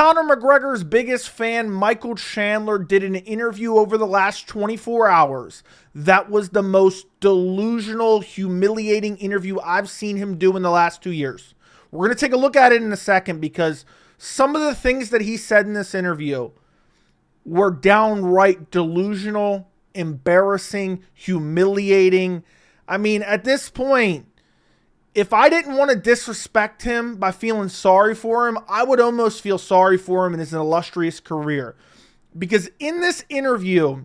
Conor McGregor's biggest fan, Michael Chandler, did an interview over the last 24 hours. That was the most delusional, humiliating interview I've seen him do in the last 2 years. We're going to take a look at it in a second because some of the things that he said in this interview were downright delusional, embarrassing, humiliating. I mean, at this point, if I didn't want to disrespect him by feeling sorry for him, I would almost feel sorry for him in his illustrious career. Because in this interview,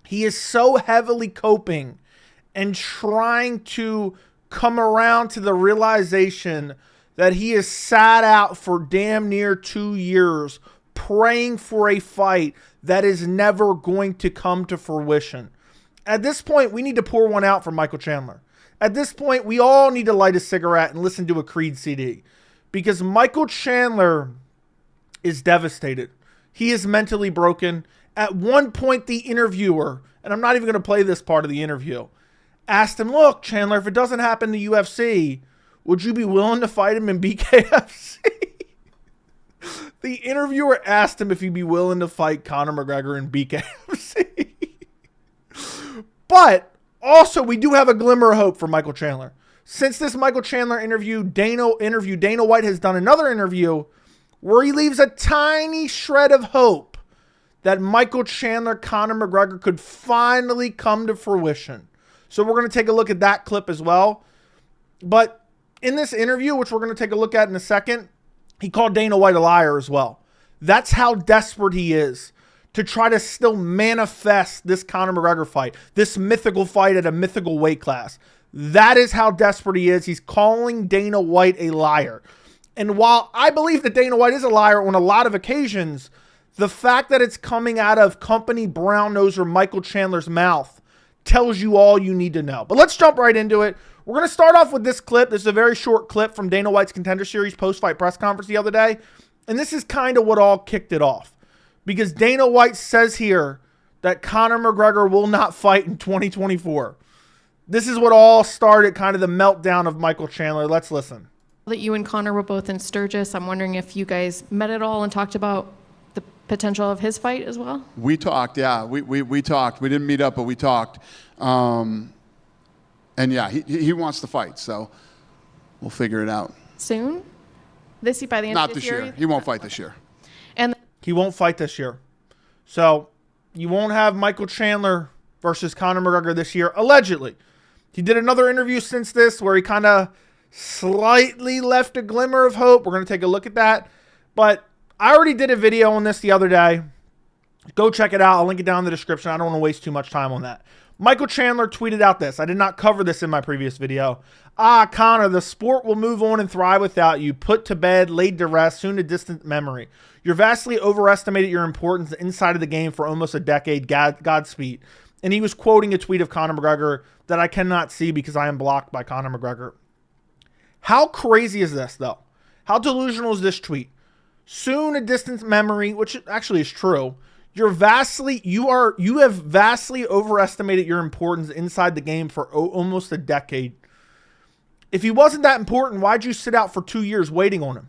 he is so heavily coping and trying to come around to the realization that he is sat out for damn near 2 years praying for a fight that is never going to come to fruition. At this point, we need to pour one out for Michael Chandler. At this point, we all need to light a cigarette and listen to a Creed CD because Michael Chandler is devastated. He is mentally broken. At one point, the interviewer, and I'm not even going to play this part of the interview, asked him, look, Chandler, if it doesn't happen to UFC, would you be willing to fight him in BKFC? The interviewer asked him if he'd be willing to fight Conor McGregor in BKFC. But also, we do have a glimmer of hope for Michael Chandler. Since this Michael Chandler interview, Dana White has done another interview where he leaves a tiny shred of hope that Michael Chandler, Conor McGregor could finally come to fruition. So we're going to take a look at that clip as well. But in this interview, which we're going to take a look at in a second, he called Dana White a liar as well. That's how desperate he is to try to still manifest this Conor McGregor fight, this mythical fight at a mythical weight class. That is how desperate he is. He's calling Dana White a liar. And while I believe that Dana White is a liar on a lot of occasions, the fact that it's coming out of company brown noser Michael Chandler's mouth tells you all you need to know. But let's jump right into it. We're going to start off with this clip. This is a very short clip from Dana White's Contender Series post-fight press conference the other day. And this is kind of what all kicked it off. Because Dana White says here that Conor McGregor will not fight in 2024. This is what all started kind of the meltdown of Michael Chandler. Let's listen. That you and Conor were both in Sturgis. I'm wondering if you guys met at all and talked about the potential of his fight as well? We talked, yeah. We talked. We didn't meet up, but we talked. And yeah, he wants to fight, so we'll figure it out. Soon? By the end Not of this year? year? He won't fight this year. And He won't fight this year. So you won't have Michael Chandler versus Conor McGregor this year, allegedly. He did another interview since this where he kind of slightly left a glimmer of hope. We're going to take a look at that. But I already did a video on this the other day. Go check it out. I'll link it down in the description. I don't want to waste too much time on that. Michael Chandler tweeted out this. I did not cover this in my previous video. Conor, the sport will move on and thrive without you. Put to bed, laid to rest, soon a distant memory. You're vastly overestimated your importance inside of the game for almost a decade. Godspeed. And he was quoting a tweet of Conor McGregor that I cannot see because I am blocked by Conor McGregor. How crazy is this, though? How delusional is this tweet? Soon a distant memory, which actually is true. You have vastly overestimated your importance inside the game for almost a decade. If he wasn't that important, why'd you sit out for 2 years waiting on him?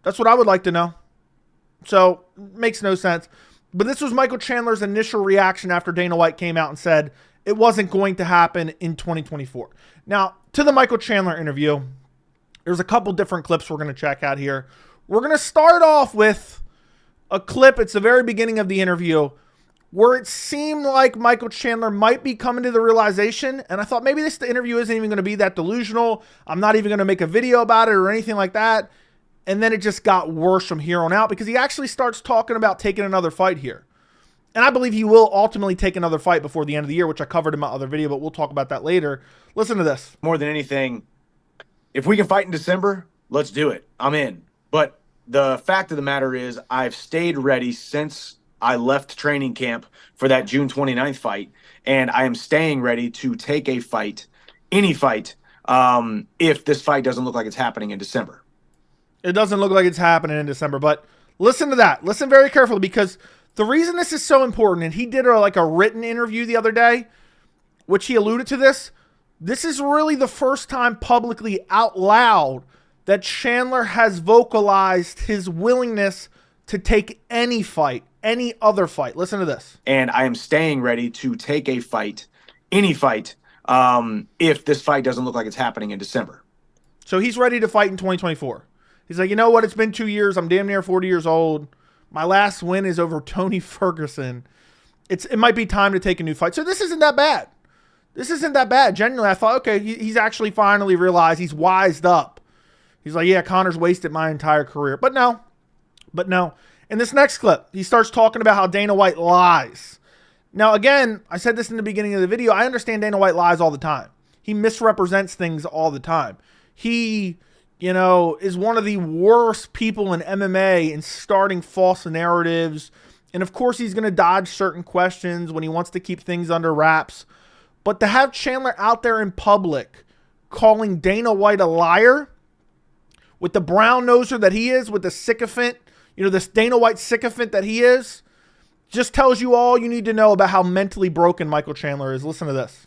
That's what I would like to know. So, makes no sense. But this was Michael Chandler's initial reaction after Dana White came out and said it wasn't going to happen in 2024. Now, to the Michael Chandler interview, there's a couple different clips we're going to check out here. We're going to start off with a clip. It's the very beginning of the interview where it seemed like Michael Chandler might be coming to the realization. And I thought maybe the interview isn't even going to be that delusional. I'm not even going to make a video about it or anything like that. And then it just got worse from here on out because he actually starts talking about taking another fight here. And I believe he will ultimately take another fight before the end of the year, which I covered in my other video, but we'll talk about that later. Listen to this. More than anything, if we can fight in December, let's do it. I'm in. But the fact of the matter is I've stayed ready since I left training camp for that June 29th fight, and I am staying ready to take a fight, any fight, if this fight doesn't look like it's happening in December. It doesn't look like it's happening in December, but listen to that. Listen very carefully because the reason this is so important, and he did a written interview the other day, which he alluded to this. This is really the first time publicly out loud that Chandler has vocalized his willingness to take any fight, any other fight. Listen to this. And I am staying ready to take a fight, any fight, if this fight doesn't look like it's happening in December. So he's ready to fight in 2024. He's like, you know what? It's been 2 years. I'm damn near 40 years old. My last win is over Tony Ferguson. It might be time to take a new fight. So this isn't that bad. This isn't that bad. Genuinely, I thought, okay, he's actually finally realized, he's wised up. He's like, yeah, Conor's wasted my entire career. But no. In this next clip, he starts talking about how Dana White lies. Now, again, I said this in the beginning of the video. I understand Dana White lies all the time. He misrepresents things all the time. He, is one of the worst people in MMA in starting false narratives. And of course, he's going to dodge certain questions when he wants to keep things under wraps. But to have Chandler out there in public calling Dana White a liar, with the brown noser that he is, with the sycophant, this Dana White sycophant that he is, just tells you all you need to know about how mentally broken Michael Chandler is. Listen to this.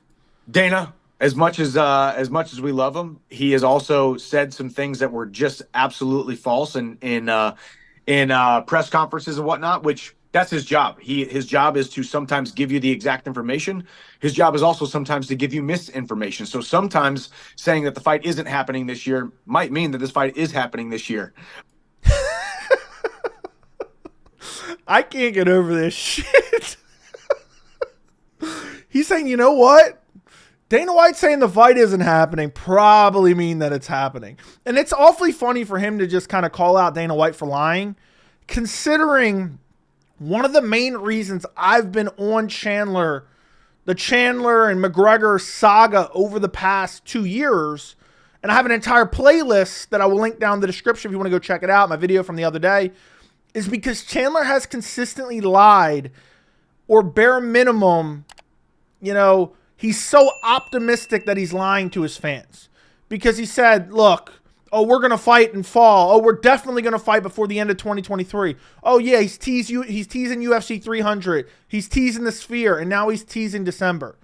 Dana, as much as we love him, he has also said some things that were just absolutely false in press conferences and whatnot, which that's his job. His job is to sometimes give you the exact information. His job is also sometimes to give you misinformation. So sometimes saying that the fight isn't happening this year might mean that this fight is happening this year. I can't get over this shit. He's saying, you know what? Dana White saying the fight isn't happening probably mean that it's happening. And it's awfully funny for him to just kind of call out Dana White for lying, considering one of the main reasons I've been on Chandler, the Chandler and McGregor saga over the past 2 years, and I have an entire playlist that I will link down in the description if you want to go check it out, my video from the other day, is because Chandler has consistently lied, or bare minimum, he's so optimistic that he's lying to his fans. Because he said, look, we're going to fight in fall. We're definitely going to fight before the end of 2023. Oh, yeah, he's teasing UFC 300. He's teasing the Sphere, and now he's teasing December.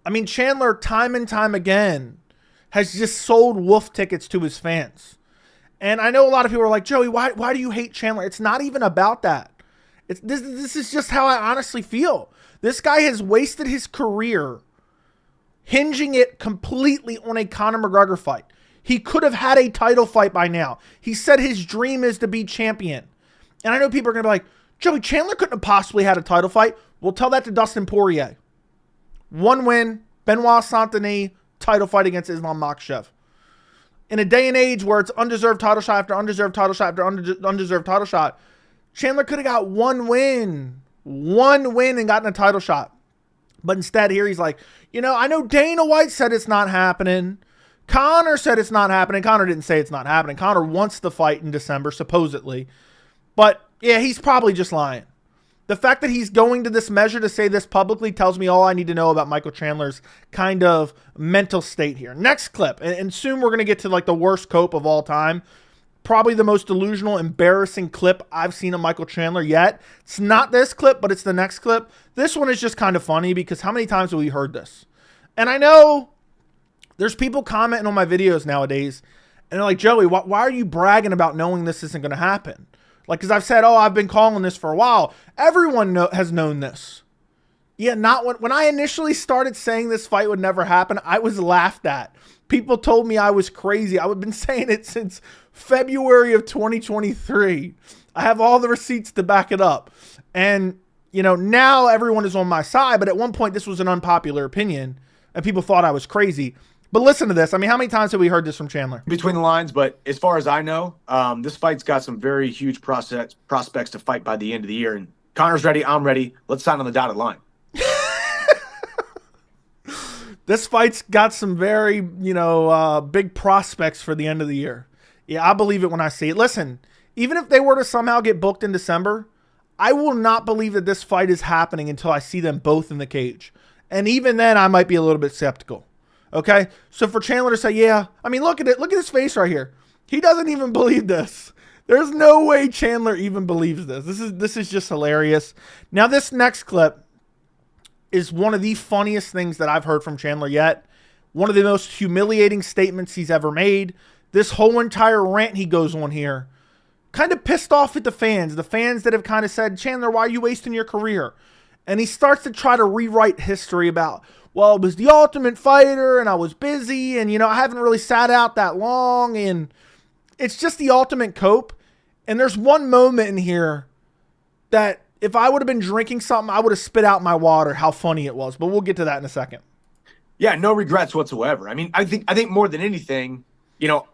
I mean, Chandler, time and time again, has just sold wolf tickets to his fans. And I know a lot of people are like, Joey, why do you hate Chandler? It's not even about that. This is just how I honestly feel. This guy has wasted his career hinging it completely on a Conor McGregor fight. He could have had a title fight by now. He said his dream is to be champion. And I know people are going to be like, Joey, Chandler couldn't have possibly had a title fight. We'll tell that to Dustin Poirier. 1 win, Benoit Saint-Denis, title fight against Islam Makhachev. In a day and age where it's undeserved title shot after undeserved title shot after undeserved title shot, Chandler could have got 1 win and gotten a title shot. But instead here he's like, I know Dana White said it's not happening. Conor said it's not happening. Conor didn't say it's not happening. Conor wants the fight in December, supposedly. But yeah, he's probably just lying. The fact that he's going to this measure to say this publicly tells me all I need to know about Michael Chandler's kind of mental state here. Next clip, and soon we're going to get to like the worst cope of all time. Probably the most delusional, embarrassing clip I've seen of Michael Chandler yet. It's not this clip, but it's the next clip. This one is just kind of funny because how many times have we heard this? And I know there's people commenting on my videos nowadays, and they're like, Joey, why are you bragging about knowing this isn't going to happen? Like, because I've said, I've been calling this for a while. Everyone has known this. Yeah, not when I initially started saying this fight would never happen, I was laughed at. People told me I was crazy. I've been saying it since February of 2023. I have all the receipts to back it up. And, now everyone is on my side. But at one point, this was an unpopular opinion, and people thought I was crazy. But listen to this. I mean, how many times have we heard this from Chandler? Between the lines, but as far as I know, this fight's got some very huge prospects to fight by the end of the year. And Conor's ready. I'm ready. Let's sign on the dotted line. This fight's got some very, big prospects for the end of the year. Yeah, I believe it when I see it. Listen, even if they were to somehow get booked in December, I will not believe that this fight is happening until I see them both in the cage. And even then, I might be a little bit skeptical. Okay? So for Chandler to say, yeah, I mean, look at it. Look at his face right here. He doesn't even believe this. There's no way Chandler even believes this. This is just hilarious. Now, this next clip is one of the funniest things that I've heard from Chandler yet. One of the most humiliating statements he's ever made. this whole entire rant he goes on here, kind of pissed off at the fans that have kind of said, Chandler, why are you wasting your career? And he starts to try to rewrite history about, well, it was the Ultimate Fighter and I was busy and, I haven't really sat out that long and it's just the ultimate cope. And there's one moment in here that if I would have been drinking something, I would have spit out my water, how funny it was. But we'll get to that in a second. Yeah, no regrets whatsoever. I mean, I think more than anything,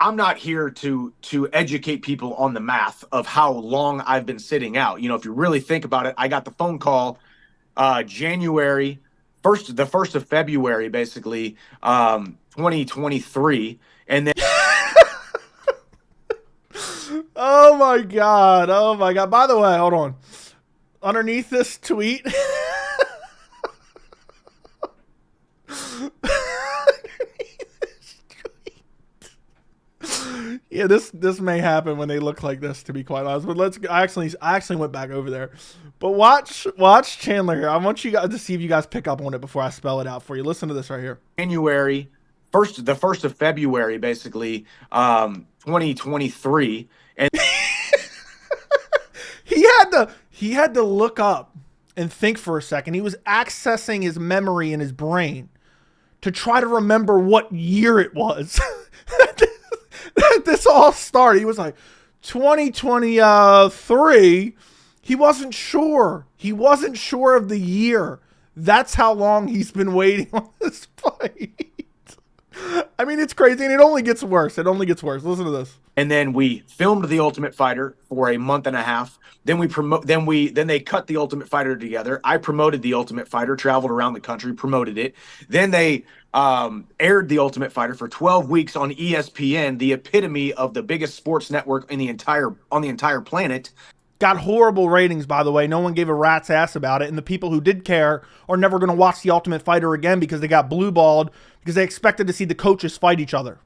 I'm not here to educate people on the math of how long I've been sitting out. If you really think about it, I got the phone call January 1st, the 1st of February, basically, 2023, and then Oh my God. By the way, hold on. Underneath this tweet, yeah, this may happen when they look like this, to be quite honest. But I actually went back over there. But watch Chandler here. I want you guys to see if you guys pick up on it before I spell it out for you. Listen to this right here. January 1st, the 1st of February, basically, 2023, and he had to look up and think for a second. He was accessing his memory in his brain to try to remember what year it was. This all started. He was like, 2023. He wasn't sure. He wasn't sure of the year. That's how long he's been waiting on this fight. I mean, it's crazy, and it only gets worse. Listen to this. And then we filmed The Ultimate Fighter for a month and a half. Then they cut The Ultimate Fighter together. I promoted The Ultimate Fighter, traveled around the country, promoted it. Then they aired The Ultimate Fighter for 12 weeks on ESPN, the epitome of the biggest sports network on the entire planet. Got horrible ratings, by the way. No one gave a rat's ass about it. And the people who did care are never going to watch The Ultimate Fighter again because they got blue-balled because they expected to see the coaches fight each other.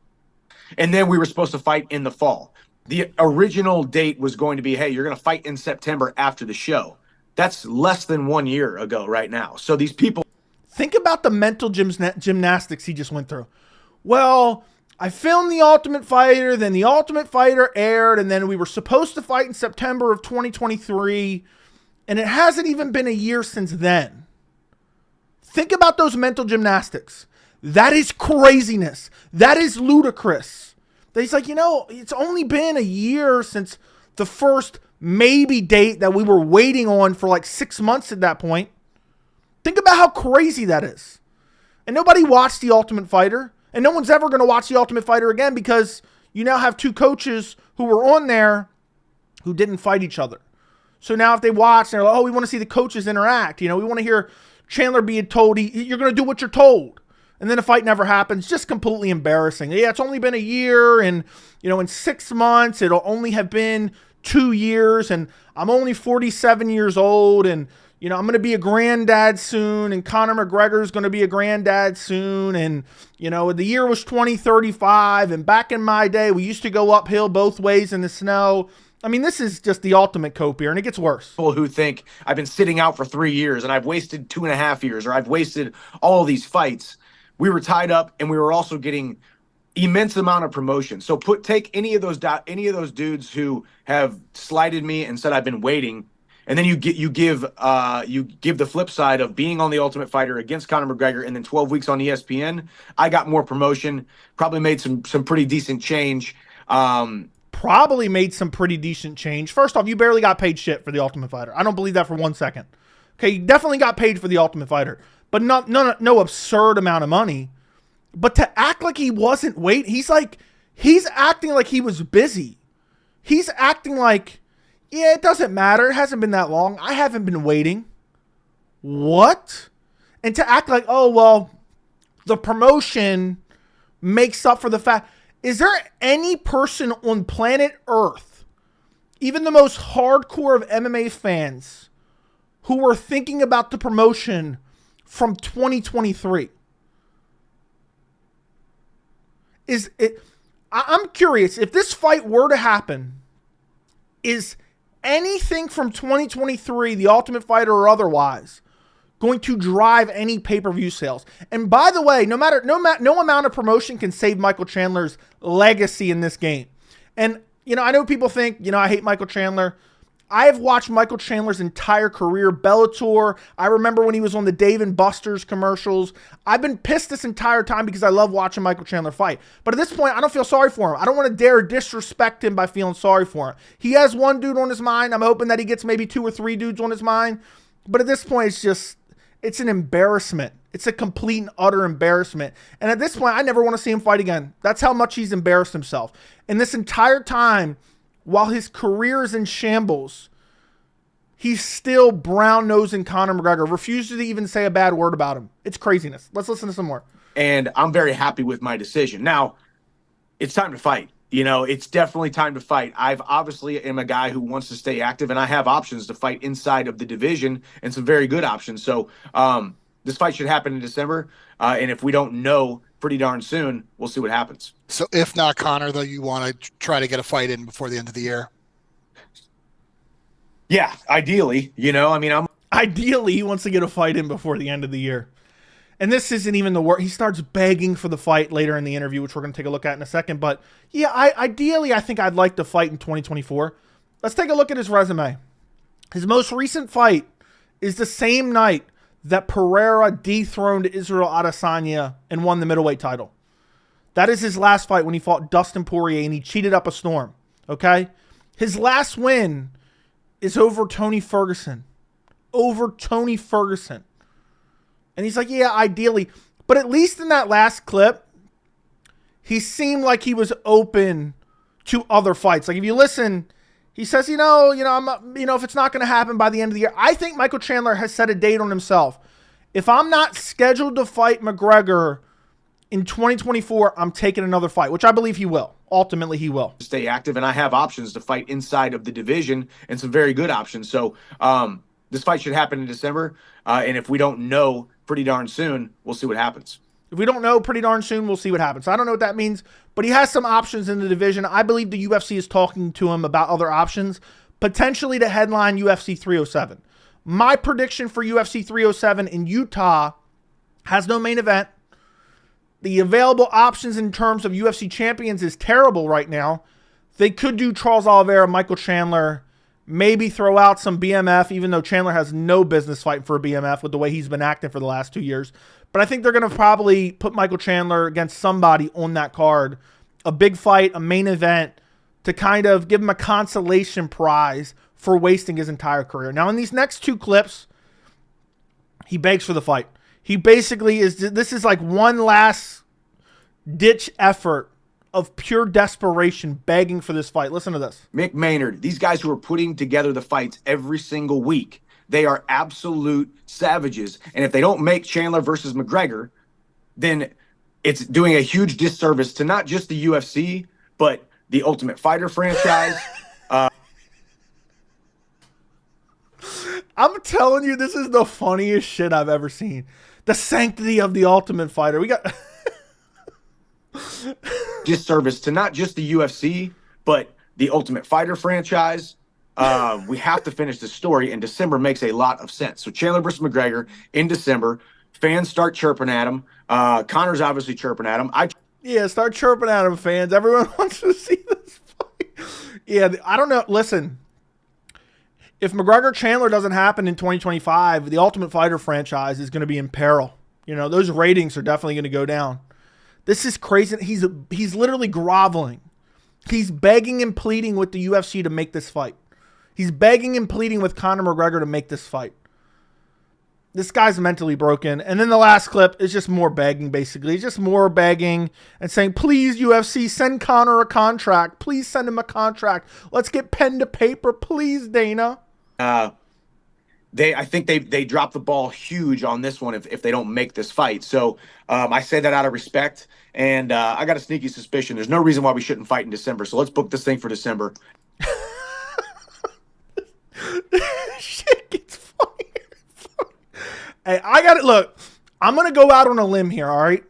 And then we were supposed to fight in the fall. The original date was going to be, hey, you're going to fight in September after the show. That's less than 1 year ago right now. So these people... Think about the mental gymnastics he just went through. Well, I filmed The Ultimate Fighter, then The Ultimate Fighter aired, and then we were supposed to fight in September of 2023, and it hasn't even been a year since then. Think about those mental gymnastics. That is craziness. That is ludicrous. He's like, it's only been a year since the first maybe date that we were waiting on for like 6 months at that point. Think about how crazy that is. And nobody watched The Ultimate Fighter. And no one's ever going to watch The Ultimate Fighter again because you now have two coaches who were on there who didn't fight each other. So now if they watch, they're like, oh, we want to see the coaches interact. We want to hear Chandler being told, you're going to do what you're told. And then the fight never happens. Just completely embarrassing. Yeah, it's only been a year. And, in 6 months, it'll only have been 2 years. And I'm only 47 years old. And, I'm going to be a granddad soon. And Conor McGregor is going to be a granddad soon. And, the year was 2035. And back in my day, we used to go uphill both ways in the snow. I mean, this is just the ultimate cope here, and it gets worse. People who think I've been sitting out for 3 years and I've wasted 2.5 years, or I've wasted all these fights. We were tied up, and we were also getting immense amount of promotion. So take any of those dudes who have slighted me and said I've been waiting, and then you give the flip side of being on The Ultimate Fighter against Conor McGregor, and then 12 weeks on ESPN. I got more promotion, probably made some pretty decent change. Probably made some pretty decent change. First off, you barely got paid shit for The Ultimate Fighter. I don't believe that for 1 second. Okay, you definitely got paid for The Ultimate Fighter. But no absurd amount of money. But to act like he wasn't waiting, he's acting like he was busy. He's acting like, yeah, it doesn't matter. It hasn't been that long. I haven't been waiting. What? And to act like, oh, well, the promotion makes up for the fact. Is there any person on planet Earth, even the most hardcore of MMA fans, who were thinking about the promotion from 2023? I'm curious, if this fight were to happen, is anything from 2023, The Ultimate Fighter or otherwise, going to drive any pay-per-view sales. And by the way, no amount of promotion can save Michael Chandler's legacy in this game. And, I know people think, I hate Michael Chandler. I have watched Michael Chandler's entire career, Bellator. I remember when he was on the Dave and Buster's commercials. I've been pissed this entire time because I love watching Michael Chandler fight. But at this point, I don't feel sorry for him. I don't want to dare disrespect him by feeling sorry for him. He has one dude on his mind. I'm hoping that he gets maybe 2 or 3 dudes on his mind. But at this point, it's an embarrassment. It's a complete and utter embarrassment. And at this point, I never want to see him fight again. That's how much he's embarrassed himself. And this entire time, while his career is in shambles, he's still brown-nosing Conor McGregor, refuses to even say a bad word about him. It's craziness. Let's listen to some more. And I'm very happy with my decision. Now, it's time to fight. It's definitely time to fight. I've obviously am a guy who wants to stay active, and I have options to fight inside of the division and some very good options. So this fight should happen in December. And if we don't know pretty darn soon, we'll see what happens. So if not Conor, though, you want to try to get a fight in before the end of the year? Yeah, ideally, Ideally, he wants to get a fight in before the end of the year. And this isn't even the worst. He starts begging for the fight later in the interview, which we're going to take a look at in a second. But yeah, ideally, I think I'd like to fight in 2024. Let's take a look at his resume. His most recent fight is the same night that Pereira dethroned Israel Adesanya and won the middleweight title. That is his last fight when he fought Dustin Poirier, and he cheated up a storm. Okay? His last win is over Tony Ferguson. And he's like, yeah, ideally. But at least in that last clip, he seemed like he was open to other fights. Like if you listen, he says, if it's not going to happen by the end of the year. I think Michael Chandler has set a date on himself. If I'm not scheduled to fight McGregor in 2024, I'm taking another fight, which I believe he will. Ultimately, he will. Stay active, and I have options to fight inside of the division and some very good options. So this fight should happen in December. And if we don't know pretty darn soon, we'll see what happens. If we don't know pretty darn soon, we'll see what happens. So I don't know what that means, but he has some options in the division. I believe the UFC is talking to him about other options, potentially to headline UFC 307. My prediction for UFC 307 in Utah has no main event. The available options in terms of UFC champions is terrible right now. They could do Charles Oliveira, Michael Chandler, maybe throw out some BMF, even though Chandler has no business fighting for a BMF with the way he's been acting for the last 2 years. But I think they're going to probably put Michael Chandler against somebody on that card. A big fight, a main event, to kind of give him a consolation prize for wasting his entire career. Now, in these next 2 clips, he begs for the fight. He basically this is like one last ditch effort of pure desperation begging for this fight. Listen to this. Mick Maynard, these guys who are putting together the fights every single week, they are absolute savages. And if they don't make Chandler versus McGregor, then it's doing a huge disservice to not just the UFC, but the Ultimate Fighter franchise. I'm telling you, this is the funniest shit I've ever seen. The sanctity of the Ultimate Fighter. We got disservice to not just the UFC, but the Ultimate Fighter franchise. We have to finish the story, and December makes a lot of sense. So Chandler versus McGregor in December. Fans start chirping at him. Conor's obviously chirping at him. Start chirping at him, fans. Everyone wants to see this fight. Yeah, I don't know. Listen, if McGregor Chandler doesn't happen in 2025, the Ultimate Fighter franchise is going to be in peril. Those ratings are definitely going to go down. This is crazy. He's literally groveling. He's begging and pleading with the UFC to make this fight. He's begging and pleading with Conor McGregor to make this fight. This guy's mentally broken. And then the last clip is just more begging, basically. Just more begging and saying, please, UFC, send Conor a contract. Please send him a contract. Let's get pen to paper. Please, Dana. I think they drop the ball huge on this one if they don't make this fight. So I say that out of respect. And I got a sneaky suspicion. There's no reason why we shouldn't fight in December. So let's book this thing for December. Shit gets funnier. Hey, I got it. Look, I'm going to go out on a limb here, all right?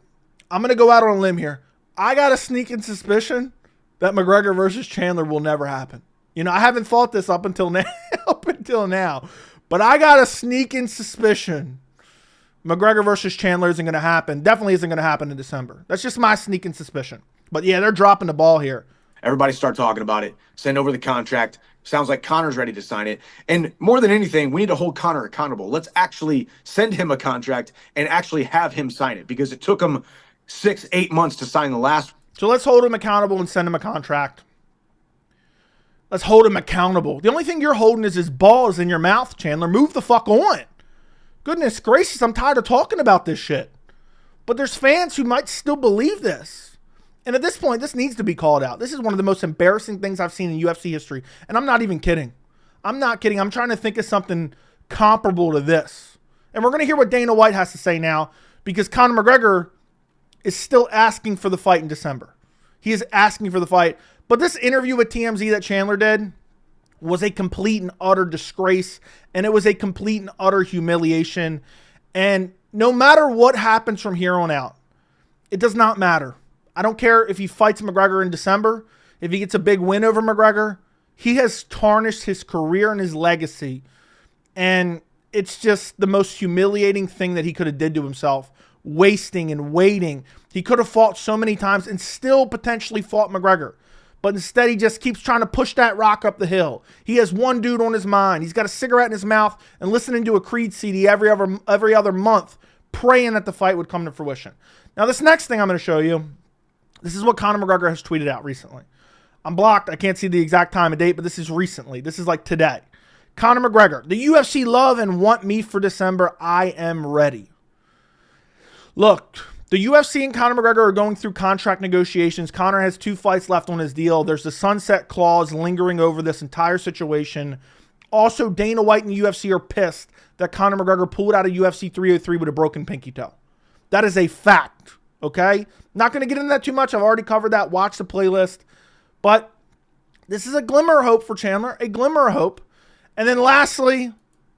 I'm going to go out on a limb here. I got a sneaking suspicion that McGregor versus Chandler will never happen. I haven't thought this up until now, but I got a sneaking suspicion McGregor versus Chandler isn't going to happen. Definitely isn't going to happen in December. That's just my sneaking suspicion. But yeah, they're dropping the ball here. Everybody start talking about it. Send over the contract. Sounds like Conor's ready to sign it. And more than anything, we need to hold Conor accountable. Let's actually send him a contract and actually have him sign it, because it took him 6-8 months to sign the last. So let's hold him accountable and send him a contract. Let's hold him accountable. The only thing you're holding is his balls in your mouth, Chandler. Move the fuck on. Goodness gracious, I'm tired of talking about this shit. But there's fans who might still believe this. And at this point, this needs to be called out. This is one of the most embarrassing things I've seen in UFC history. And I'm not even kidding. I'm not kidding. I'm trying to think of something comparable to this. And we're going to hear what Dana White has to say now, because Conor McGregor is still asking for the fight in December. He is asking for the fight. But this interview with TMZ that Chandler did was a complete and utter disgrace. And it was a complete and utter humiliation. And no matter what happens from here on out, it does not matter. I don't care if he fights McGregor in December, if he gets a big win over McGregor. He has tarnished his career and his legacy. And it's just the most humiliating thing that he could have did to himself. Wasting and waiting. He could have fought so many times and still potentially fought McGregor. But instead, he just keeps trying to push that rock up the hill. He has one dude on his mind. He's got a cigarette in his mouth and listening to a Creed CD every other month, praying that the fight would come to fruition. Now, this next thing I'm going to show you, this is what Conor McGregor has tweeted out recently. I'm blocked. I can't see the exact time and date, but this is recently. This is like today. Conor McGregor, the UFC love and want me for December. I am ready. Look, the UFC and Conor McGregor are going through contract negotiations. Conor has 2 fights left on his deal. There's the sunset clause lingering over this entire situation. Also, Dana White and the UFC are pissed that Conor McGregor pulled out of UFC 303 with a broken pinky toe. That is a fact, okay? Not going to get into that too much. I've already covered that. Watch the playlist. But this is a glimmer of hope for Chandler, a glimmer of hope. And then lastly,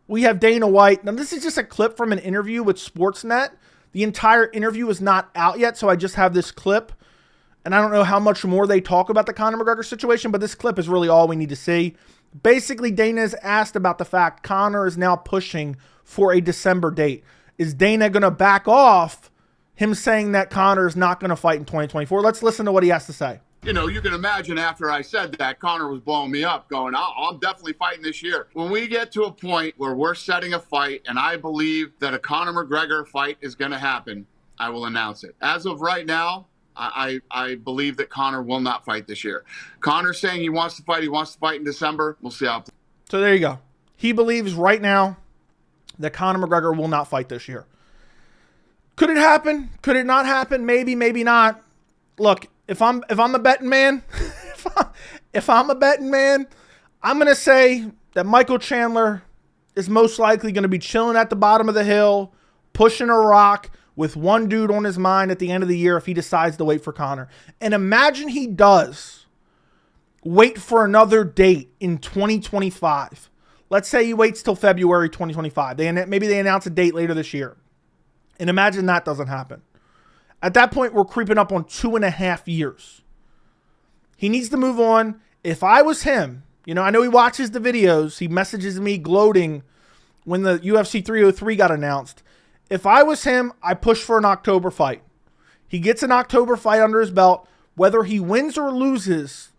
we have Dana White. Now, this is just a clip from an interview with Sportsnet. The entire interview is not out yet, so I just have this clip. And I don't know how much more they talk about the Conor McGregor situation, but this clip is really all we need to see. Basically, Dana is asked about the fact Conor is now pushing for a December date. Is Dana going to back off him saying that Conor is not going to fight in 2024? Let's listen to what he has to say. You know, you can imagine after I said that, Conor was blowing me up, going, I'm definitely fighting this year. When we get to a point where we're setting a fight and I believe that a Conor McGregor fight is going to happen, I will announce it. As of right now, I believe that Conor will not fight this year. Conor's saying he wants to fight in December. We'll see how. So there you go. He believes right now that Conor McGregor will not fight this year. Could it happen? Could it not happen? Maybe, maybe not. Look, if I'm a betting man, if I'm a betting man, I'm going to say that Michael Chandler is most likely going to be chilling at the bottom of the hill, pushing a rock with one dude on his mind at the end of the year if he decides to wait for Conor. And imagine he does wait for another date in 2025. Let's say he waits till February 2025. Maybe they announce a date later this year. And imagine that doesn't happen. At that point, we're creeping up on 2.5 years. He needs to move on. If I was him, I know he watches the videos. He messages me gloating when the UFC 303 got announced. If I was him, I push for an October fight. He gets an October fight under his belt. Whether he wins or loses,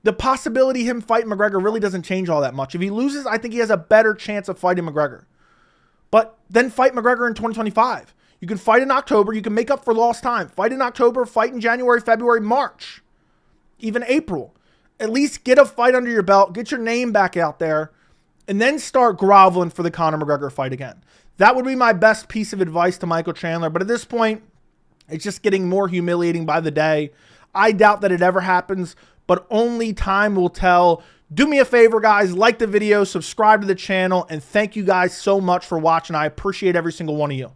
the possibility of him fighting McGregor really doesn't change all that much. If he loses, I think he has a better chance of fighting McGregor. But then fight McGregor in 2025. You can fight in October. You can make up for lost time. Fight in October, fight in January, February, March, even April. At least get a fight under your belt. Get your name back out there. And then start groveling for the Conor McGregor fight again. That would be my best piece of advice to Michael Chandler. But at this point, it's just getting more humiliating by the day. I doubt that it ever happens, but only time will tell. Do me a favor, guys. Like the video, subscribe to the channel, and thank you guys so much for watching. I appreciate every single one of you.